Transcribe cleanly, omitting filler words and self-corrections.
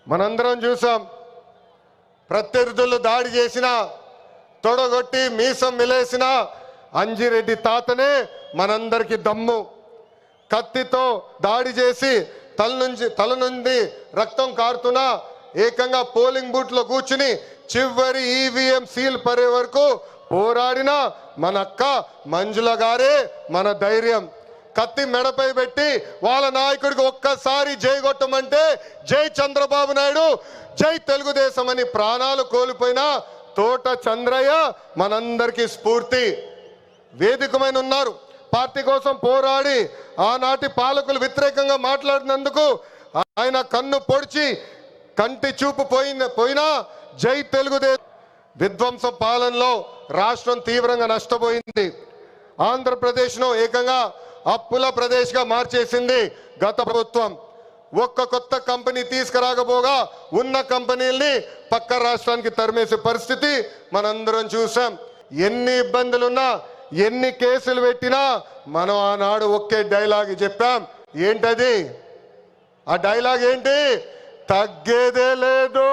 మనందరం చూసాం. ప్రత్యర్థులు దాడి చేసిన, తొడగొట్టి మీసం మిలేసిన అంజిరెడ్డి తాతనే మనందరికీ దమ్ము. కత్తితో దాడి చేసి తల నుండి రక్తం కారుతున్నా ఏకంగా పోలింగ్ బూత్లో కూర్చుని చివరి ఈవీఎం సీల్ పడే వరకు పోరాడిన మన అక్క మంజుల గారే మన ధైర్యం. కత్తి మెడపై పెట్టి వాళ్ళ నాయకుడికి ఒక్కసారి జై కొట్టమంటే జై చంద్రబాబు నాయుడు, జై తెలుగుదేశం అని ప్రాణాలు కోల్పోయిన తోట చంద్రయ్య మనందరికీ స్ఫూర్తి. వేదికమైన ఉన్నారు. పార్టీ కోసం పోరాడి ఆనాటి పాలకులు వ్యతిరేకంగా మాట్లాడినందుకు ఆయన కన్ను పొడిచి కంటి చూపు పోయినా జై తెలుగుదేశం. విధ్వంస పాలనలో రాష్ట్రం తీవ్రంగా నష్టపోయింది. ఆంధ్రప్రదేశ్ను ఏకంగా అప్పుల ప్రదేశ్గా మార్చేసింది గత ప్రభుత్వం. ఒక్క కొత్త కంపెనీ తీసుకురాకపోగా ఉన్న కంపెనీల్ని పక్క రాష్ట్రానికి తరిమేసే పరిస్థితి మనందరం చూసాం. ఎన్ని ఇబ్బందులున్నా, ఎన్ని కేసులు పెట్టినా మనం ఆనాడు ఒకే డైలాగ్ చెప్పాం. ఏంటది? ఆ డైలాగ్ ఏంటి? తగ్గేదే లేదు.